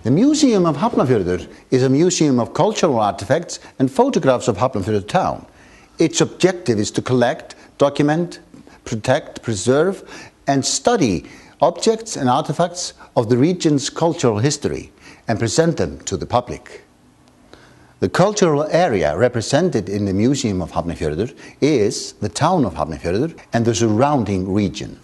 The Museum of Hafnarfjörður is a museum of cultural artifacts and photographs of Hafnarfjörður town. Its objective is to collect, document, protect, preserve and study objects and artifacts of the region's cultural history and present them to the public. The cultural area represented in the Museum of Hafnarfjörður is the town of Hafnarfjörður and the surrounding region.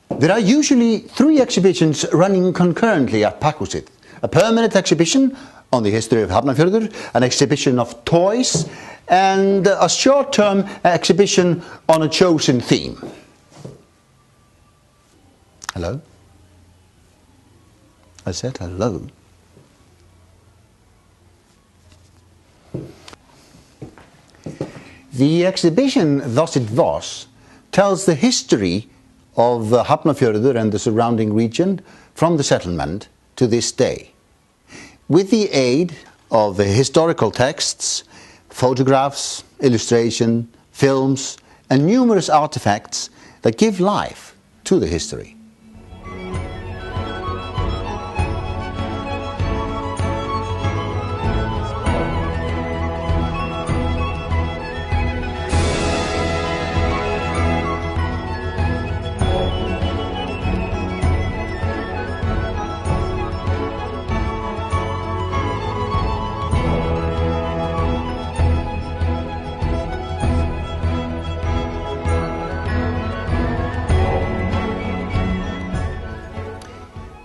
There are usually 3 exhibitions running concurrently at Pakkhúsið. A permanent exhibition on the history of Hafnarfjörður, an exhibition of toys and a short-term exhibition on a chosen theme. Hello? I said hello. The exhibition, Thus It Was, tells the history of Hafnarfjörður and the surrounding region from the settlement to this day. With the aid of historical texts, photographs, illustration, films and numerous artifacts that give life to the history.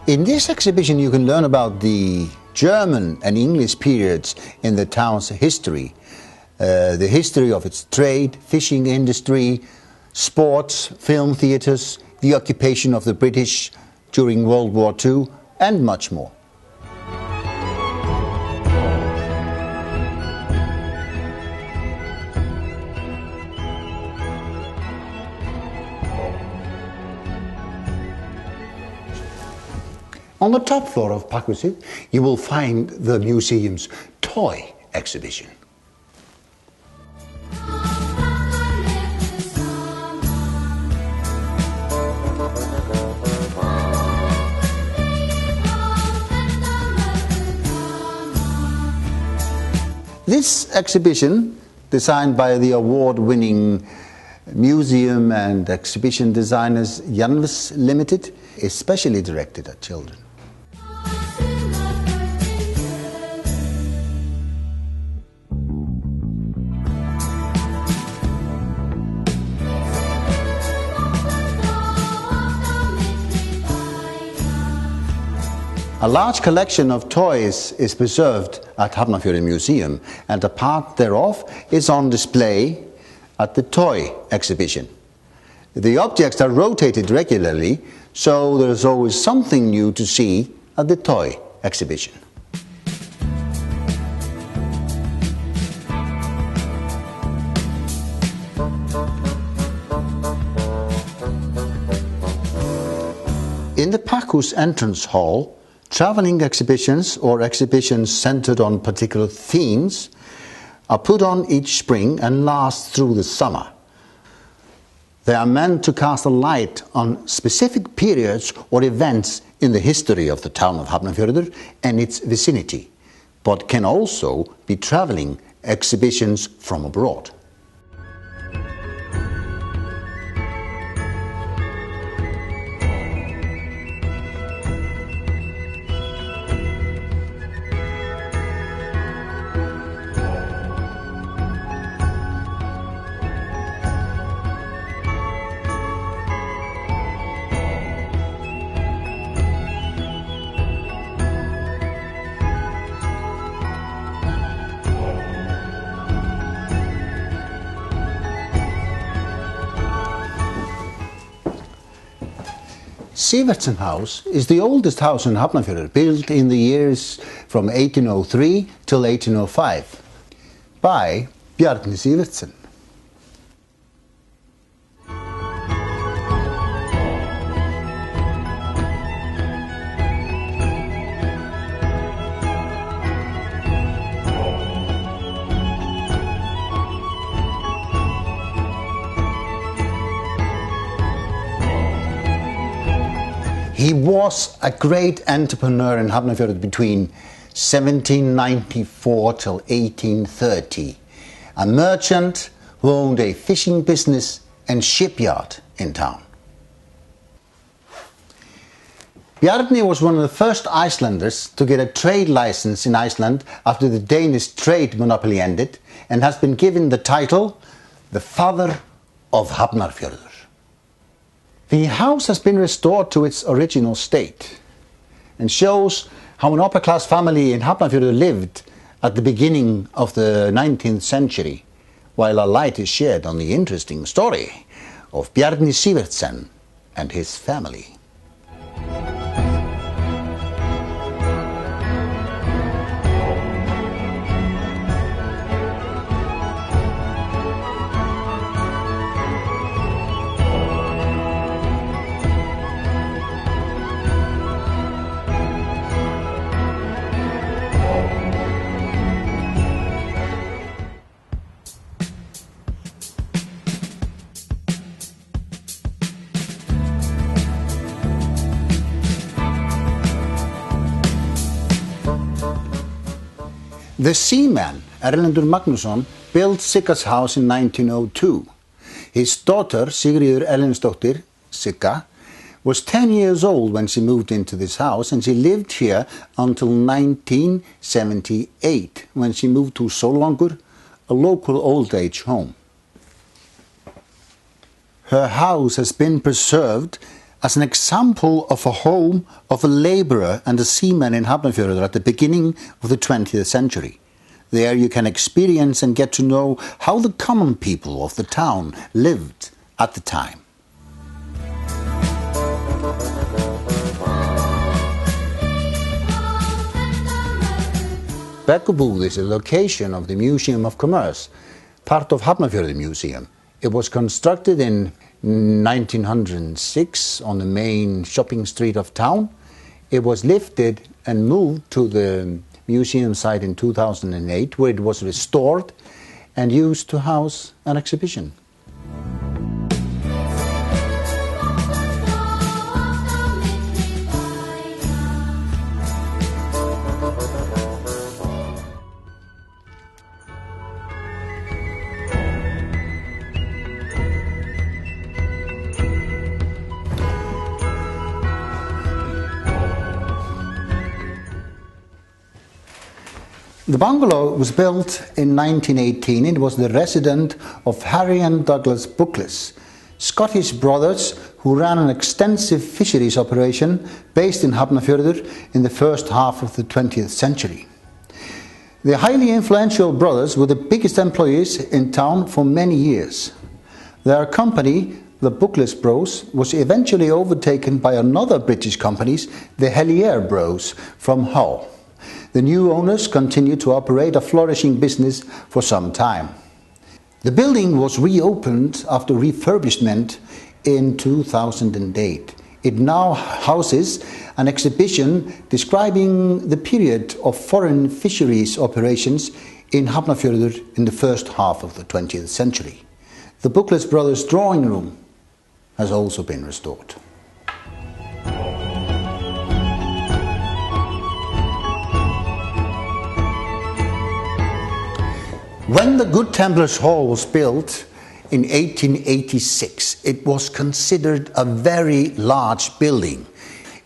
In this exhibition you can learn about the German and English periods in the town's history, the history of its trade, fishing industry, sports, film theatres, the occupation of the British during World War II and much more. On the top floor of Pakkhúsið, you will find the museum's toy exhibition. This exhibition, designed by the award-winning museum and exhibition designers Janvs Limited, is specially directed at children. A large collection of toys is preserved at Hafnarfjörður Museum, and a part thereof is on display at the toy exhibition. The objects are rotated regularly, so there is always something new to see at the toy exhibition. In the Pakkhús entrance hall, travelling exhibitions or exhibitions centred on particular themes are put on each spring and last through the summer. They are meant to cast a light on specific periods or events in the history of the town of Hafnarfjörður and its vicinity, but can also be travelling exhibitions from abroad. Sivertsen House is the oldest house in Hafnarfjörður, built in the years from 1803 till 1805 by Bjarni Sivertsen. He was a great entrepreneur in Hafnarfjörður between 1794 till 1830, a merchant who owned a fishing business and shipyard in town. Bjarni was one of the first Icelanders to get a trade license in Iceland after the Danish trade monopoly ended, and has been given the title the Father of Hafnarfjörður. The house has been restored to its original state and shows how an upper-class family in Hafnarfjörður lived at the beginning of the 19th century, while a light is shed on the interesting story of Bjarni Sivertsen and his family. The seaman, Erlendur Magnússon, built Sika's house in 1902. His daughter, Sigríður Erlendsdóttir, Sika, was 10 years old when she moved into this house, and she lived here until 1978, when she moved to Sólvangur, a local old age home. Her house has been preserved as an example of a home of a labourer and a seaman in Hafnarfjörður at the beginning of the 20th century. There you can experience and get to know how the common people of the town lived at the time. Pakkhúsið is a location of the Museum of Commerce, part of Hafnarfjörður Museum. It was constructed in 1906 on the main shopping street of town. It was lifted and moved to the museum site in 2008, where it was restored and used to house an exhibition. The bungalow was built in 1918. It was the residence of Harry and Douglas Buckless, Scottish brothers who ran an extensive fisheries operation based in Hafnarfjörður in the first half of the 20th century. The highly influential brothers were the biggest employees in town for many years. Their company, the Buckless Bros, was eventually overtaken by another British company, the Hellier Bros, from Hull. The new owners continued to operate a flourishing business for some time. The building was reopened after refurbishment in 2008. It now houses an exhibition describing the period of foreign fisheries operations in Hafnarfjörður in the first half of the 20th century. The Buckless Brothers' drawing room has also been restored. When the Good Templars Hall was built in 1886, it was considered a very large building.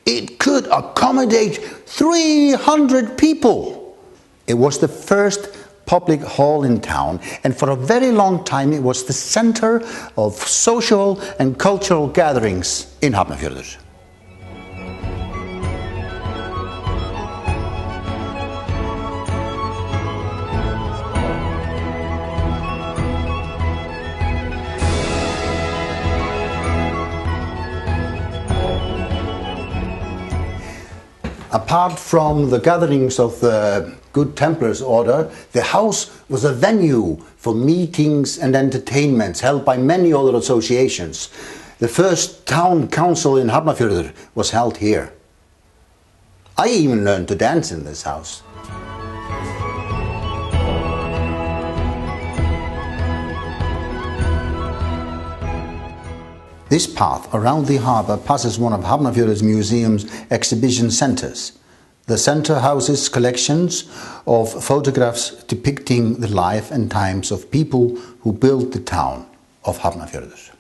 It could accommodate 300 people. It was the first public hall in town, and for a very long time it was the center of social and cultural gatherings in Hafnarfjörður. Apart from the gatherings of the Good Templars order, the house was a venue for meetings and entertainments held by many other associations. The first town council in Hafnarfjörður was held here. I even learned to dance in this house. This path around the harbour passes one of Hafnarfjörður Museum's exhibition centres. The centre houses collections of photographs depicting the life and times of people who built the town of Hafnarfjörður.